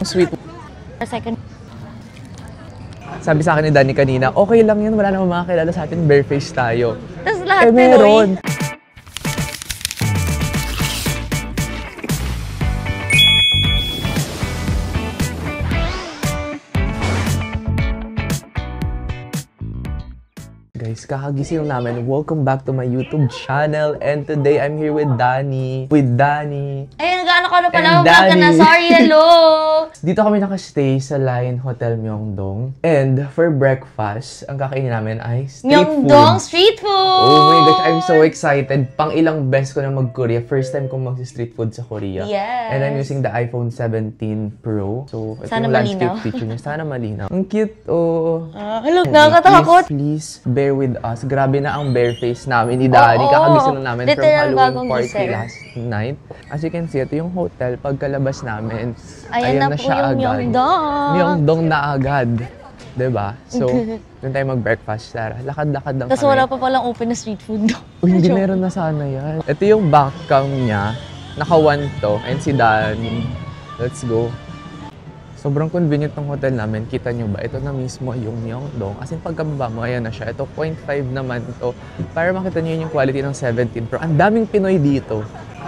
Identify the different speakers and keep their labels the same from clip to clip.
Speaker 1: Sweet.
Speaker 2: A second.
Speaker 1: Sabi sa akin ni Danny kanina, okay lang yan, wala namang makakilala sa atin, bareface tayo.
Speaker 2: Tapos lahat
Speaker 1: meron. Guys, kakagising namin. Welcome back to my YouTube channel. And today, I'm here with Danny.
Speaker 2: Ay, nag-ano ka na pala. Vlog ka na. Sorry, hello!
Speaker 1: Dito kami nakastay sa Lion Hotel Myeongdong. And for breakfast, ang kakainin namin ay street
Speaker 2: Myeongdong
Speaker 1: food.
Speaker 2: street food!
Speaker 1: Oh my gosh, I'm so excited. Pang ilang beses ko na mag-Korea. First time kong mag-street food sa Korea.
Speaker 2: Yes.
Speaker 1: And I'm using the iPhone 17 Pro. So, ito
Speaker 2: Sana
Speaker 1: yung landscape
Speaker 2: malinaw.
Speaker 1: picture niya. Sana malinaw. Ang cute, oh.
Speaker 2: Hello, nakakatakot.
Speaker 1: Please bear with us. Grabe na ang bare face namin ni Danny. Kakagising na namin from Halloween party last night. As you can see, ito yung hotel. Pagkalabas namin,
Speaker 2: ayan na po
Speaker 1: siya
Speaker 2: yung Myeongdong.
Speaker 1: Myeongdong na agad. Diba? So, doon tayo mag-breakfast, Sarah. Lakad-lakad lang
Speaker 2: Tapos wala pa palang open na street food doon.
Speaker 1: Hindi meron na sana yan. Ito yung back cam niya. Naka-1 to. And si Danny. Let's go. Sobrang convenient ng hotel namin. Kita nyo ba? Ito na mismo yung Myeongdong. As in, pagkababa mo, ayan na siya. Ito, 0.5 naman to. Para makita nyo yung quality ng 17 Pro. Ang daming Pinoy dito.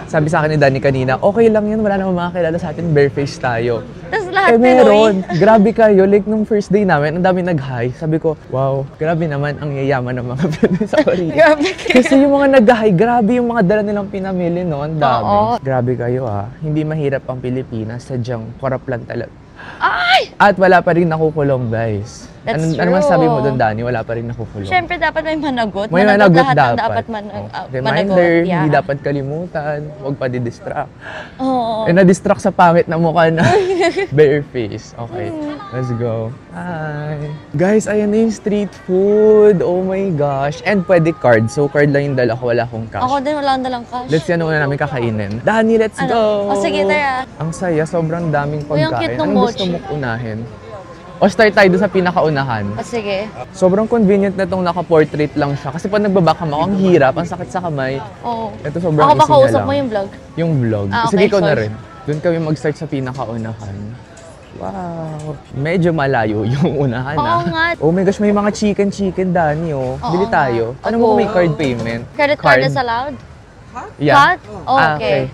Speaker 1: Sabi sa akin ni Danny kanina, okay lang yan. Wala namang makakilala sa atin. Bareface tayo.
Speaker 2: Tapos lahat
Speaker 1: meron. Grabe kayo. Like, nung first day namin, ang dami nag-hi. Sabi ko, wow, grabe naman ang yayaman ng mga Pinoy sa Korea.
Speaker 2: Grabe kayo.
Speaker 1: Kasi yung mga nag-hi, grabe yung mga dala nilang pinamili, no? Ang dami.
Speaker 2: Oo.
Speaker 1: Grabe kayo, ha. Hindi mahirap ang Pilipinas. Sadyang korap lang talaga.
Speaker 2: Ay!
Speaker 1: At wala pa rin nakukulong, guys.
Speaker 2: That's
Speaker 1: Ano
Speaker 2: true.
Speaker 1: masabi mo doon, Danny? Wala pa rin nakukulong.
Speaker 2: Siyempre, dapat may managot.
Speaker 1: May managot
Speaker 2: lahat
Speaker 1: dapat.
Speaker 2: ang dapat
Speaker 1: Reminder,
Speaker 2: managot.
Speaker 1: hindi dapat kalimutan. Huwag pa di-distract.
Speaker 2: Oo.
Speaker 1: Na-distract sa pangit na mukha na bare face. Okay, let's go. Hi! Guys, ayan na yung street food. Oh my gosh. And pwede card. So, card lang yung dala ko. Wala akong cash.
Speaker 2: Ako din, wala akong dalang cash.
Speaker 1: Let's yan una namin kakainin. Danny, let's go!
Speaker 2: O sige, tara.
Speaker 1: Ang saya, sobrang daming
Speaker 2: Uy, ang
Speaker 1: pagkain.
Speaker 2: cute ng
Speaker 1: Anong gusto
Speaker 2: mochi.
Speaker 1: mong unahin? O start tayo doon sa pinakaunahan.
Speaker 2: O sige.
Speaker 1: Sobrang convenient na itong naka-portrait lang siya. Kasi pag nagbabakam ako, ang hirap, ang sakit sa kamay.
Speaker 2: Oo.
Speaker 1: Ito sobrang
Speaker 2: Ako ba
Speaker 1: easy na
Speaker 2: kausap
Speaker 1: lang.
Speaker 2: mo yung vlog?
Speaker 1: Yung vlog.
Speaker 2: Ah, okay,
Speaker 1: Sige, ikaw na
Speaker 2: sorry.
Speaker 1: rin. Doon kami mag-start sa pinakaunahan. Wow! Medyo malayo yung unahan,
Speaker 2: Oo nga.
Speaker 1: Oh my gosh, may mga chicken, Danny, oh.
Speaker 2: Oo
Speaker 1: Bili
Speaker 2: nga.
Speaker 1: tayo. Ano mo kung may card payment?
Speaker 2: Credit card is allowed?
Speaker 1: Yeah.
Speaker 2: Card? Oh, okay.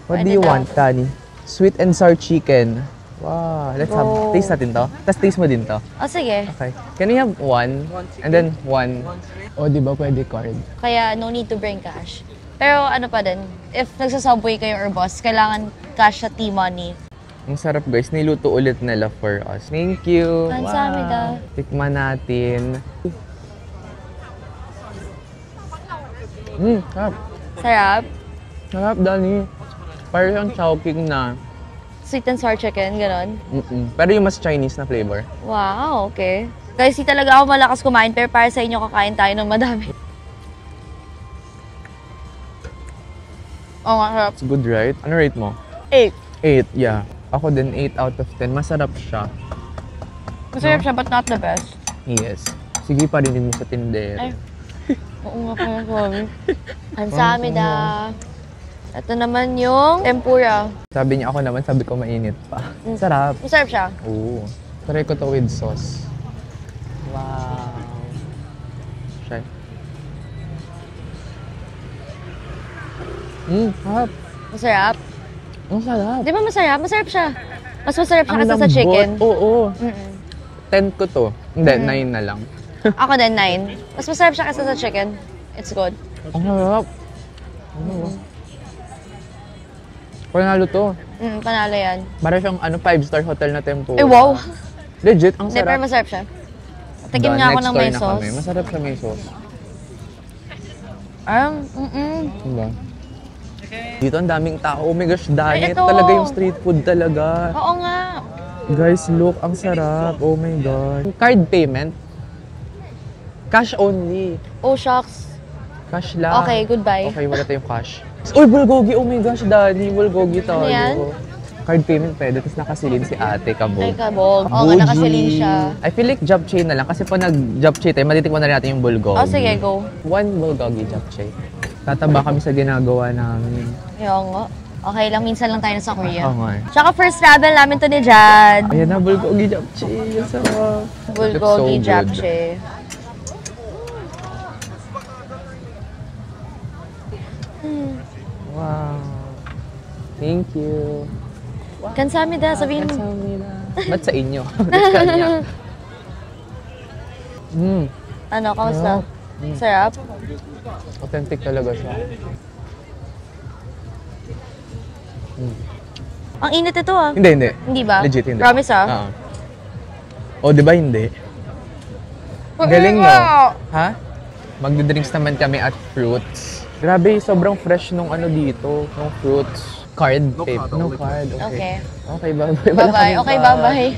Speaker 1: What do
Speaker 2: Pwede
Speaker 1: you
Speaker 2: daw.
Speaker 1: want, Danny? Sweet and sour chicken. Wow, let's have,
Speaker 2: Go.
Speaker 1: taste natin to. Tapos taste mo din to.
Speaker 2: O sige.
Speaker 1: Okay. Can we have one? And then one. Oh, di ba pwede card?
Speaker 2: Kaya no need to bring cash. Pero ano pa din, if nagsasubway kayo or boss, kailangan cash sa T-Money.
Speaker 1: Ang sarap guys, niluto ulit nila for us. Thank you.
Speaker 2: Kamsahamnida.
Speaker 1: Tikman natin. Sarap.
Speaker 2: Sarap.
Speaker 1: Sarap, Danny. Parang yung chowking na.
Speaker 2: Sweet and sour chicken, ganon.
Speaker 1: Pero yung mas Chinese na flavor.
Speaker 2: Wow, okay. Guys, di talaga ako malakas kumain, pero para sa inyo kakain tayo ng madami. Oo nga, sarap.
Speaker 1: It's good, right? Ano rate mo?
Speaker 2: 8.
Speaker 1: 8, yeah. Ako din, 8 out of 10. Masarap siya.
Speaker 2: Masarap siya, but not the best.
Speaker 1: Yes. Sige, parinig mo sa tindera.
Speaker 2: Ay. Oo nga pala, sorry. Kamsahamnida. Ito naman yung tempura.
Speaker 1: Sabi niya ako naman, sabi ko mainit pa. Sarap.
Speaker 2: Masarap siya.
Speaker 1: Oo. Try ko to with sauce. Wow. Try. Sarap.
Speaker 2: Masarap.
Speaker 1: Ang sarap.
Speaker 2: Di ba masarap? Masarap siya. Mas masarap siya
Speaker 1: Ang
Speaker 2: kasi sa
Speaker 1: lambot.
Speaker 2: chicken.
Speaker 1: Oo. 10
Speaker 2: Mm-mm.
Speaker 1: ko to. Hindi, 9 na lang.
Speaker 2: Ako din, 9. Mas masarap siya kasi sa chicken. It's good.
Speaker 1: Ang sarap. Panalo to.
Speaker 2: Panalo yan.
Speaker 1: Para siyang 5-star hotel na tempura.
Speaker 2: Eh, wow!
Speaker 1: Legit, ang
Speaker 2: Hindi, pero
Speaker 1: sarap.
Speaker 2: masarap siya. Tikim nga ako ng may sauce.
Speaker 1: Masarap siya may sauce. Diba? Dito ang daming tao. Oh my gosh, Danny.
Speaker 2: Ay,
Speaker 1: Ito
Speaker 2: ito.
Speaker 1: talaga yung street food talaga.
Speaker 2: Oo nga.
Speaker 1: Guys, look, ang sarap. Oh my God. Card payment? Cash only.
Speaker 2: Oh, shucks.
Speaker 1: Cash lang.
Speaker 2: Okay, goodbye.
Speaker 1: Okay, wala tayong cash. Uy, bulgogi! Oh my gosh, Danny. Bulgogi tayo.
Speaker 2: Ano yan?
Speaker 1: Card payment pwede, tapos nakasilin si ate, kabog.
Speaker 2: Ay, kabog. Oo nga, nakasilin siya.
Speaker 1: I feel like japchae na lang, kasi pag nag-japchae tayo, matitikman na natin yung bulgogi.
Speaker 2: Oh, sige, go.
Speaker 1: 1 bulgogi japchae. Tataba kami sa ginagawa namin.
Speaker 2: Ayaw nga. Okay lang, minsan lang tayo sa Korea.
Speaker 1: Oo nga.
Speaker 2: Tsaka first travel namin to ni Jad.
Speaker 1: Ayan na, bulgogi japchae. Ang sarap.
Speaker 2: Bulgogi
Speaker 1: Looks so good.
Speaker 2: japchae.
Speaker 1: Wow. Thank you.
Speaker 2: Kansamida, sabihin mo.
Speaker 1: Kamsahamnida. Ba't sa inyo? Ba't kanya?
Speaker 2: Ano, kamusta?
Speaker 1: Mm.
Speaker 2: Sarap?
Speaker 1: Authentic talaga siya.
Speaker 2: Ang init ito ah.
Speaker 1: Hindi, hindi.
Speaker 2: Hindi ba?
Speaker 1: Legit, hindi.
Speaker 2: Promise ah.
Speaker 1: O, di ba hindi? Galing, no? Ha? Magdidrinks naman kami at fruits. Grabe, sobrang fresh nung ano dito, nung fruits. Card? No card, okay.
Speaker 2: Okay.
Speaker 1: Okay, bye-bye.
Speaker 2: Bye-bye. Okay, bye-bye.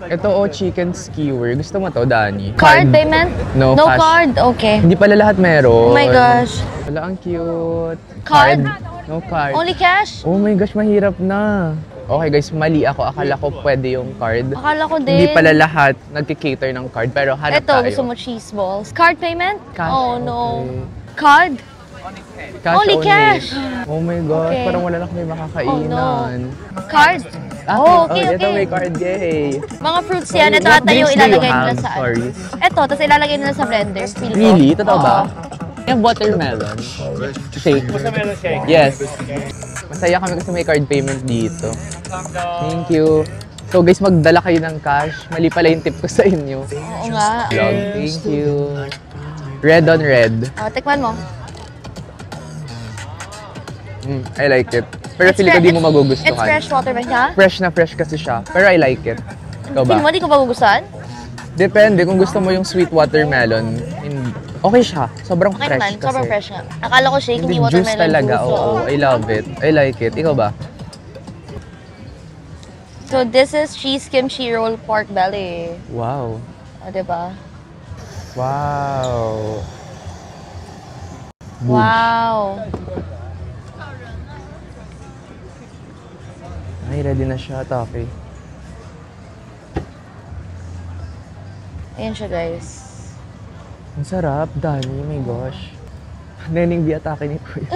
Speaker 1: Ito, chicken skewer. Gusto mo to, Dani?
Speaker 2: Card payment?
Speaker 1: No,
Speaker 2: No
Speaker 1: cash.
Speaker 2: card? Okay.
Speaker 1: Hindi pala lahat meron.
Speaker 2: Oh my gosh.
Speaker 1: Wala, ang cute.
Speaker 2: Card?
Speaker 1: No card.
Speaker 2: Only cash?
Speaker 1: Oh my gosh, mahirap na. Okay guys, mali ako. Akala ko pwede yung card.
Speaker 2: Akala ko din.
Speaker 1: Hindi pala lahat nagki-cater ng card, pero hanap
Speaker 2: Ito,
Speaker 1: tayo.
Speaker 2: gusto mo cheese balls. Card payment?
Speaker 1: Cash,
Speaker 2: Oh no.
Speaker 1: okay.
Speaker 2: Card?
Speaker 1: Cash
Speaker 2: Only cash.
Speaker 1: Oh my gosh,
Speaker 2: Okay.
Speaker 1: parang wala na kami makakainan.
Speaker 2: Card? Oh, okay,
Speaker 1: Ito
Speaker 2: okay.
Speaker 1: may card, yay.
Speaker 2: Mga fruits yan. Ito
Speaker 1: What
Speaker 2: ata yung
Speaker 1: drinks do you
Speaker 2: ilalagay nila
Speaker 1: have?
Speaker 2: sa
Speaker 1: Sorry.
Speaker 2: Ito, tapos ilalagay nila sa blender. Feel ko.
Speaker 1: Really? Totoo ba?
Speaker 2: Oo.
Speaker 1: You have watermelon. Shake. Yes. Masaya kami kasi may card payment dito. Thank you. So guys, magdala kayo ng cash. Mali pala yung tip ko sa inyo.
Speaker 2: Oo nga.
Speaker 1: Thank you. Red on red.
Speaker 2: Oh, tikman mo.
Speaker 1: I like it. Pero feeling ko di mo
Speaker 2: It's
Speaker 1: magugustuhan.
Speaker 2: fresh water ba siya?
Speaker 1: Fresh na fresh kasi siya. Pero I like it. Ikaw
Speaker 2: Feel mo,
Speaker 1: ba?
Speaker 2: di ko magugustuhan?
Speaker 1: Depende kung gusto mo yung sweet watermelon. Okay siya. Sobrang
Speaker 2: Okay
Speaker 1: fresh
Speaker 2: naman,
Speaker 1: kasi.
Speaker 2: sobrang fresh nga. Akala ko shake, hindi
Speaker 1: Juice
Speaker 2: watermelon
Speaker 1: talaga.
Speaker 2: juice.
Speaker 1: Oo, I love it. I like it. Ikaw ba?
Speaker 2: So this is cheese kimchi roll pork belly.
Speaker 1: Wow.
Speaker 2: O, diba?
Speaker 1: Wow.
Speaker 2: Wow.
Speaker 1: Ay, ready na siya, Taki.
Speaker 2: Ayan siya, guys.
Speaker 1: Ang sarap, Dani. Oh my gosh. Nening atake ni Kuya.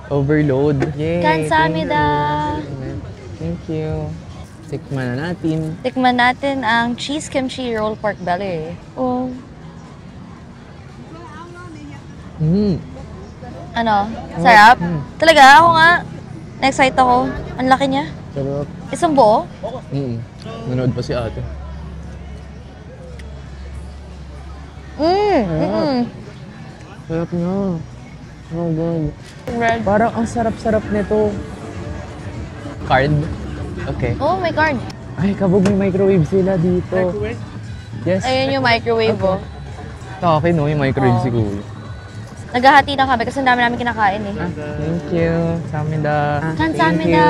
Speaker 1: Overload. Yay!
Speaker 2: Kansamida.
Speaker 1: Thank you. Tikman na natin.
Speaker 2: Tikman natin ang cheese kimchi roll pork belly. Oh. Ano? Sarap? Talaga? Ako nga. Na-excite ako. Ang laki niya.
Speaker 1: Sarap.
Speaker 2: Isang buo?
Speaker 1: Nanood pa si ate. Sarap niya. Oh god.
Speaker 2: Red.
Speaker 1: Parang ang sarap-sarap nito. Card? Okay.
Speaker 2: Oh, my card.
Speaker 1: Ay, kabog may microwave sila dito. Microwave? Yes.
Speaker 2: Ayun yung microwave, oh.
Speaker 1: Taki, no? Yung microwave si Kuya.
Speaker 2: Naghahati na kami kasi ang dami namin kinakain eh.
Speaker 1: Thank you. Samida.
Speaker 2: Kansamida.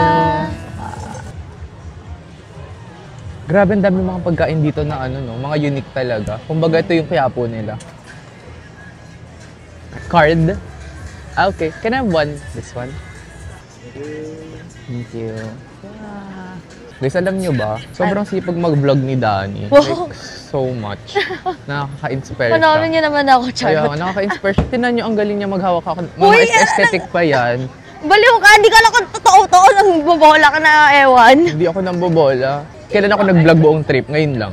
Speaker 1: Grabe, ang dami mga pagkain dito na ano, no? Mga unique talaga. Kumbaga, ito yung Quiapo nila. Card? Ah, okay. Can I have one? This one? Thank you. Guys, alam nyo ba? Sobrang sipag mag-vlog ni Dani.
Speaker 2: Wow.
Speaker 1: Like, so much. Nakaka-inspire
Speaker 2: Panoorin niyo naman ako,
Speaker 1: Kaya,
Speaker 2: Charlotte.
Speaker 1: nakaka-inspire siya. Tinan nyo, ang galing niya maghawak ako. Mga
Speaker 2: Uy,
Speaker 1: aesthetic pa yan.
Speaker 2: Baliw ka, hindi ka lang kung totoo-totoo nang bubola ka na ewan.
Speaker 1: Hindi ako nambobola. Kailan ako nag-vlog buong trip? Ngayon lang.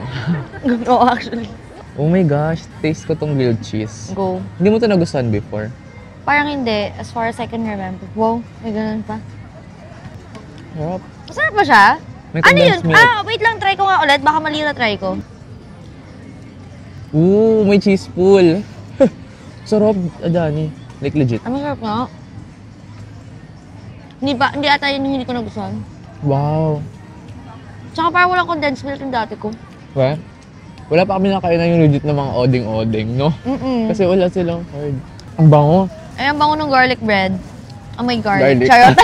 Speaker 2: Oo, actually.
Speaker 1: Oh my gosh, taste ko tong grilled cheese.
Speaker 2: Go.
Speaker 1: Hindi mo ito nagustuhan before?
Speaker 2: Parang hindi, as far as I can remember. Wow, may ganun pa.
Speaker 1: Sarap.
Speaker 2: Masarap ba siya?
Speaker 1: May
Speaker 2: Ano yun?
Speaker 1: condensed milk.
Speaker 2: Ah, wait lang, try ko nga ulit. Baka mali na try ko.
Speaker 1: Ooh, may cheese pool. Sarap, Dani. Like legit.
Speaker 2: Ah, masarap nga. Hindi ata yun yung hindi ko nagustuhan.
Speaker 1: Wow.
Speaker 2: Tsaka parang walang condensed milk yung dati ko.
Speaker 1: Well, wala pa kami nakainan yung legit na mga oding-oding, no? Kasi wala silang hard. Ang bango.
Speaker 2: Ay, ang bango ng garlic bread. Amoy garlic.
Speaker 1: Garlic.
Speaker 2: Charot.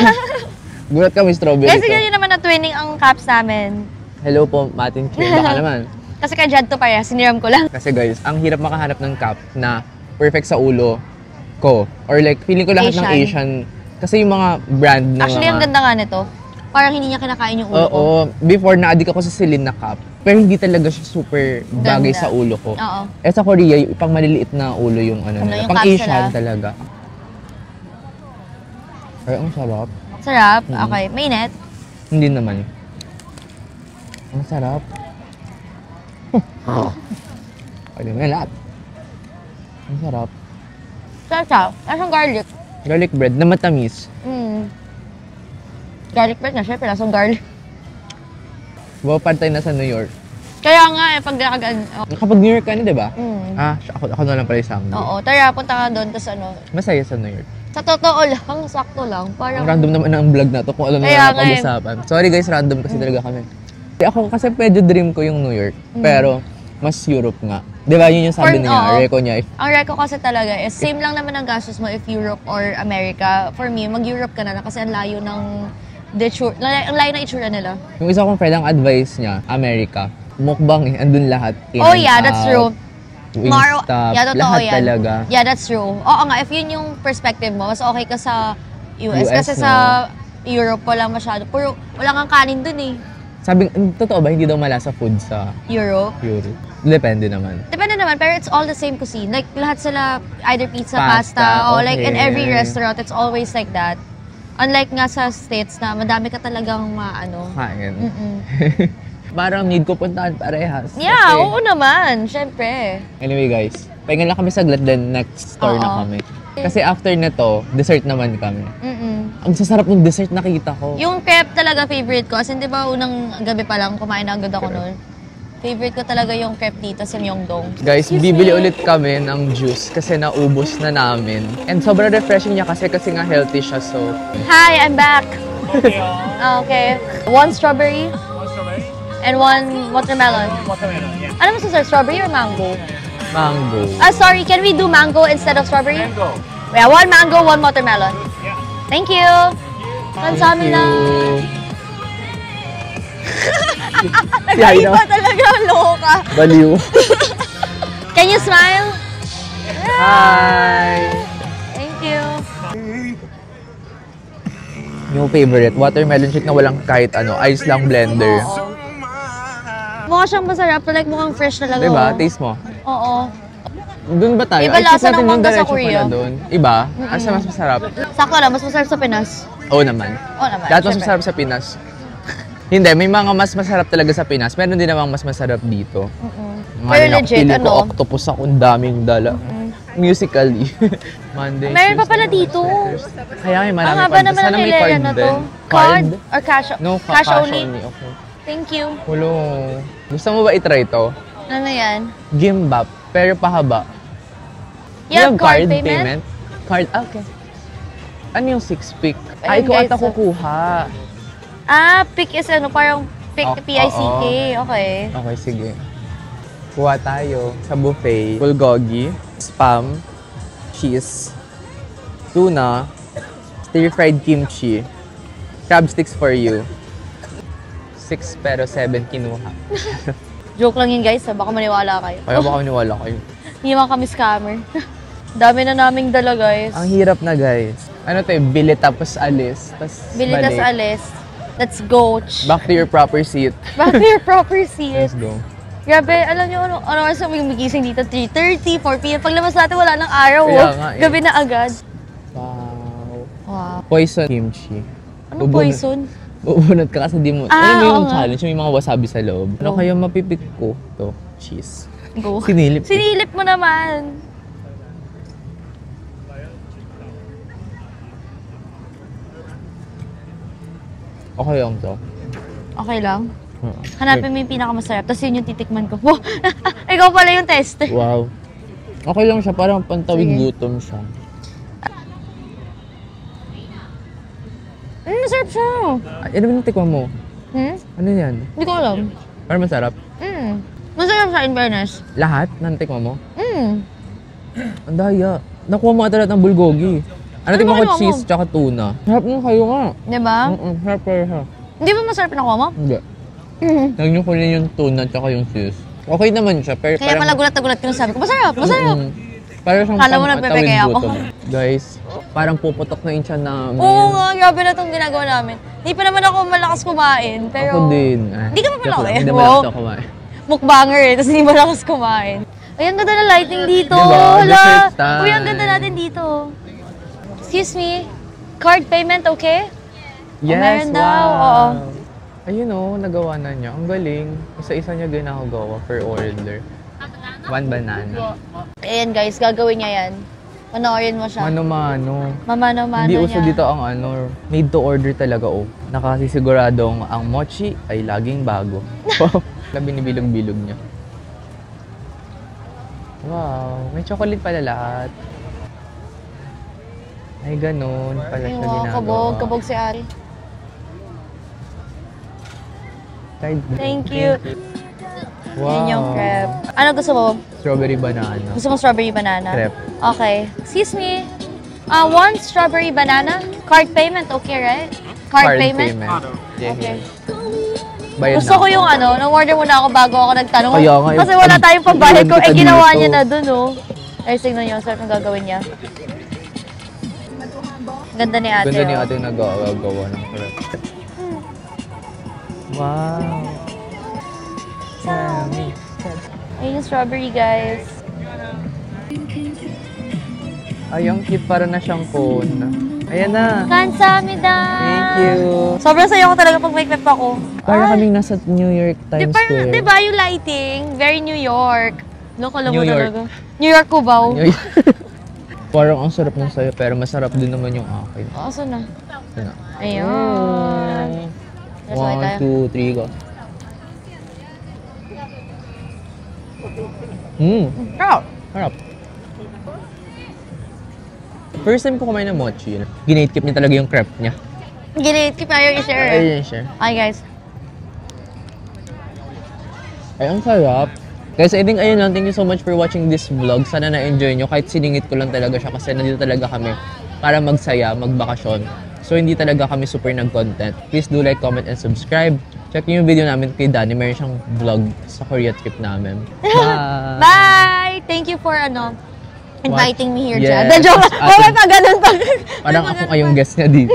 Speaker 1: Gulat kami strawberry
Speaker 2: Kasi
Speaker 1: to.
Speaker 2: ganyan naman na twinning ang caps namin.
Speaker 1: Hello po, Matin Kim. Baka naman.
Speaker 2: Kasi kay Jad to pare, siniram ko lang.
Speaker 1: Kasi guys, ang hirap makahanap ng cap na perfect sa ulo ko. Or like, feeling ko lahat ng Asian. Kasi yung mga brand na
Speaker 2: Actually, ang ganda nga nito. Parang hindi niya kinakain yung ulo ko.
Speaker 1: Oo. Before, na-addict ako sa Celine na cap. Pero hindi talaga siya super bagay
Speaker 2: Ganda.
Speaker 1: sa ulo ko.
Speaker 2: Oo.
Speaker 1: Eh sa Korea, yung pang maliliit na ulo yung ano nila.
Speaker 2: yung
Speaker 1: Pang
Speaker 2: caps
Speaker 1: Asian
Speaker 2: nila.
Speaker 1: talaga. Ay, ang sarap.
Speaker 2: Sarap? Okay. Mainit?
Speaker 1: Hindi naman. Ang sarap. Pwede mo yan lahat. Ang sarap.
Speaker 2: Sarap. Lasang garlic.
Speaker 1: Garlic bread na matamis.
Speaker 2: Garlic bread na, syempre. Lasang garlic.
Speaker 1: Bumapad tayo na sa New York.
Speaker 2: Kaya nga, pag nakagan...
Speaker 1: Kapag New York ka na, di ba? Ako na lang pala yung Sunday.
Speaker 2: Oo, tara, punta ka doon, tapos ano.
Speaker 1: Masaya sa New York.
Speaker 2: Sa totoo lang, sakto lang. Parang...
Speaker 1: Ang random naman ang vlog na to kung alam
Speaker 2: Kaya
Speaker 1: na
Speaker 2: nga
Speaker 1: pag-usapan. Sorry guys, random kasi talaga kami. Ako kasi medyo dream ko yung New York, pero mas Europe nga. Di ba yun yung sabi niya, reco niya.
Speaker 2: Ang reco kasi talaga is same lang naman ang gastos mo if Europe or America. For me, mag-Europe ka na lang kasi ang layo ng ang layo ng itsura nila.
Speaker 1: Yung isa kong friend, ang advice niya, America. Mukbang andun lahat.
Speaker 2: Oh yeah, that's true.
Speaker 1: Wingstop, lahat
Speaker 2: yan.
Speaker 1: talaga.
Speaker 2: Yeah, that's true. Oo nga, if yun yung perspective mo, mas okay ka sa US. Kasi
Speaker 1: no?
Speaker 2: sa Europe, wala masyado. Pero wala kang kanin dun eh.
Speaker 1: Sabi, totoo ba, hindi daw malasa food sa
Speaker 2: Europe?
Speaker 1: Depende naman.
Speaker 2: Depende naman, pero it's all the same cuisine. Like, lahat sila, either pizza, pasta, or like in every restaurant, it's always like that. Unlike nga sa States na madami ka talagang
Speaker 1: kain. Parang need ko puntahan parehas.
Speaker 2: Yeah, oo naman. Syempre.
Speaker 1: Anyway guys, pahinga lang kami saglit, then next store na kami. Kasi after nito, dessert naman kami. Ang sasarap ng dessert nakita ko.
Speaker 2: Yung crepe talaga favorite ko. Kasi di ba unang gabi pa lang, kumain na agad ako noon. Favorite ko talaga yung crepe dito sa Myeongdong.
Speaker 1: Guys, bibili ulit kami ng juice kasi naubos na namin. And sobrang refreshing niya kasi nga healthy siya, so...
Speaker 2: Hi, I'm back! Okay. One strawberry. And one watermelon.
Speaker 3: Yeah.
Speaker 2: Ano mo sir, strawberry or mango?
Speaker 1: Mango.
Speaker 2: Sorry, can we do mango instead of strawberry?
Speaker 3: Mango.
Speaker 2: Yeah, one mango, one watermelon.
Speaker 3: Yeah.
Speaker 2: Thank you! Kansami na! Nag-iba talaga, loka!
Speaker 1: Baliw.
Speaker 2: Can you smile?
Speaker 1: Hi!
Speaker 2: Thank you!
Speaker 1: Yung favorite, watermelon shake na walang kahit ice lang blender.
Speaker 2: Oo. Mukha siyang masarap, like mukhang fresh talaga.
Speaker 1: Diba? Taste mo.
Speaker 2: Oo.
Speaker 1: Doon ba tayo?
Speaker 2: Iba lasa ng mangga sa Korea.
Speaker 1: Iba? Asa mas masarap?
Speaker 2: Sakto lang, mas masarap sa Pinas.
Speaker 1: Oo naman.
Speaker 2: Oo naman.
Speaker 1: Lahat mas
Speaker 2: syempre.
Speaker 1: masarap sa Pinas. Hindi, may mga mas masarap talaga sa Pinas. Meron din namang mas masarap dito.
Speaker 2: Pero legit,
Speaker 1: Pili ko octopus ako, ang daming dala. Musically. Monday,
Speaker 2: Meron pa
Speaker 1: Tuesday,
Speaker 2: pala dito.
Speaker 1: Wednesday. Kaya may marami
Speaker 2: Ang haba
Speaker 1: pa.
Speaker 2: naman
Speaker 1: Sana
Speaker 2: ng
Speaker 1: may
Speaker 2: hilera
Speaker 1: card
Speaker 2: na to.
Speaker 1: din.
Speaker 2: Card or cash?
Speaker 1: No,
Speaker 2: cash only?
Speaker 1: Okay.
Speaker 2: Thank you.
Speaker 1: Hulo. Gusto mo ba i-try to?
Speaker 2: Ano yan?
Speaker 1: Gimbap, pero pahaba.
Speaker 2: You have card payment?
Speaker 1: Card, okay. Ano yung 6-pick?
Speaker 2: Ayun,
Speaker 1: Ikaw
Speaker 2: guys,
Speaker 1: ata kukuha.
Speaker 2: Pick is parang pick, P-I-C-K. Okay.
Speaker 1: Okay, sige. Kuha tayo sa buffet. Bulgogi, spam, cheese, tuna, stir-fried kimchi, crab sticks for you. 6 pero 7 kinuha.
Speaker 2: Joke lang yun guys, baka maniwala kayo.
Speaker 1: Kaya baka maniwala kayo.
Speaker 2: Hindi naman kami scammer. Dami na naming dala guys.
Speaker 1: Ang hirap na guys. Ano to bili tapos alis.
Speaker 2: Bili tas alis. Let's go.
Speaker 1: Back to your proper seat.
Speaker 2: Back to your proper seat.
Speaker 1: Let's go.
Speaker 2: Grabe, alam niyo ano oras kami magising dito? 3:30, 4 p.m. Paglabas natin wala nang araw.
Speaker 1: Kaya nga, eh.
Speaker 2: Gabi na agad.
Speaker 1: Wow. Poison kimchi.
Speaker 2: Ano poison?
Speaker 1: Bubunot ka kasi di mo.
Speaker 2: Ah,
Speaker 1: Alam mo yung
Speaker 2: oo nga.
Speaker 1: challenge, may mga wasabi sa loob. Ano kaya mapipik ko? To, cheese.
Speaker 2: Go.
Speaker 1: Sinilip.
Speaker 2: Sinilip mo naman.
Speaker 1: Okay lang to.
Speaker 2: Okay lang. Hanapin mo yung pinakamasarap, tapos yun yung titikman ko. Wow. Ikaw pala yung tester.
Speaker 1: Wow. Okay lang siya, parang pantawid
Speaker 2: Sige.
Speaker 1: gutom siya.
Speaker 2: Masarap siya.
Speaker 1: Ay, ano ba natikman mo? Ano yan?
Speaker 2: Hindi ko alam.
Speaker 1: Parang masarap.
Speaker 2: Masarap siya in fairness.
Speaker 1: Lahat na natikman mo? Ang daya. Nakuha mo ata lahat ng bulgogi. Ano tikman ko
Speaker 2: kinuha mo?
Speaker 1: cheese tsaka tuna. Sarap mo kayo nga.
Speaker 2: Diba?
Speaker 1: Sarap kayo siya.
Speaker 2: Hindi ba masarap na kuha mo?
Speaker 1: Hindi. Nag nyo kunin yung tuna tsaka yung cheese. Okay naman siya, pero
Speaker 2: Kaya pala gulat na gulat ko nung sabi ko, masarap, masarap.
Speaker 1: Parang siyang
Speaker 2: Kala mo nagpepeke ako.
Speaker 1: gutom. Guys, parang puputok na yung tiyan namin.
Speaker 2: Oo nga, grabe na itong ginagawa namin. Hindi pa naman ako malakas kumain, pero...
Speaker 1: Ako din.
Speaker 2: Hindi ka pa pala eh.
Speaker 1: Hindi
Speaker 2: Wow.
Speaker 1: malakas ako kumain.
Speaker 2: Mukbanger eh, tapos hindi malakas kumain. Ay, ang ganda ng lighting dito.
Speaker 1: Diba?
Speaker 2: Hala.
Speaker 1: Dessert time.
Speaker 2: Uy, ang ganda natin dito. Excuse me, card payment, okay?
Speaker 1: Yes,
Speaker 2: meron daw,
Speaker 1: wow.
Speaker 2: oo.
Speaker 1: Ayun o, nagawa na niya. Ang galing. Isa-isa niya ginagawa per order. 1 banana.
Speaker 2: Ayan guys, gagawin niya yan. Panoorin mo siya.
Speaker 1: Mano-mano.
Speaker 2: Mamano-mano
Speaker 1: Hindi
Speaker 2: niya.
Speaker 1: uso dito ang ano, made to order talaga oh. Nakasiguradong ang mochi ay laging bago. Binibilog-bilog niya. Wow, may chocolate pala lahat. Ay, ganun pala siya ginagawa.
Speaker 2: Kabog si Ari.
Speaker 1: Thank
Speaker 2: Thank you.
Speaker 1: Wow.
Speaker 2: Yan yung crepe. Ano gusto mo?
Speaker 1: Strawberry banana.
Speaker 2: Gusto mo strawberry banana?
Speaker 1: Crepe.
Speaker 2: Okay. Excuse me. One strawberry banana. Card payment, okay, right? Card payment?
Speaker 1: Yeah,
Speaker 2: Okay.
Speaker 1: Bayad
Speaker 2: Gusto
Speaker 1: na
Speaker 2: ko
Speaker 1: ako.
Speaker 2: yung ano, nang-order muna ako bago ako nagtanong.
Speaker 1: Kaya nga,
Speaker 2: Kasi wala tayong pambayad ko.
Speaker 1: kita
Speaker 2: Ginawa
Speaker 1: dito.
Speaker 2: niya na dun, oh. Ay, tignan niyo. Sarap ang gagawin niya. Ganda ni ate.
Speaker 1: Ganda ni
Speaker 2: oh.
Speaker 1: ate nagagawa ng crepe. Wow. Yummy.
Speaker 2: Ayun yung strawberry, guys.
Speaker 1: Ay, ang cute. Para na siyang cone. Ayan na.
Speaker 2: Kansamida!
Speaker 1: Thank you.
Speaker 2: Sobrang saya ko talaga pag may clip ako.
Speaker 1: Para kaming nasa New York Times Square.
Speaker 2: Di ba yung lighting? Very New York. Loko lang mo
Speaker 1: New York.
Speaker 2: talaga. New York, Cubao.
Speaker 1: New York. Parang ang sarap ng sayo, pero masarap din naman yung akin.
Speaker 2: Asa na?
Speaker 1: Ito na.
Speaker 2: Ayun. Nasakay tayo.
Speaker 1: 1, 2, 3, go.
Speaker 2: Sarap.
Speaker 1: Harap. First time ko kumain ng mochi. Ginate-keep niya talaga yung crepe niya.
Speaker 2: Ginit, keep ayaw i-share.
Speaker 1: Ayun siya.
Speaker 2: Hi guys.
Speaker 1: Ay, ang sarap. Guys, I think ayun lang. Thank you so much for watching this vlog. Sana na-enjoy nyo. Kahit siningit ko lang talaga siya kasi nandito talaga kami para magsaya, magbakasyon. So, hindi talaga kami super nag-content. Please do like, comment, and subscribe. Check nyo yung video namin kay Danny. Meron siyang vlog sa Korea trip namin. Bye!
Speaker 2: Bye! Thank you for inviting me here,
Speaker 1: Yes.
Speaker 2: Jad. Joke lang.
Speaker 1: Ate-
Speaker 2: Wala pa ganun pa.
Speaker 1: Parang ako ngayong guest niya dito.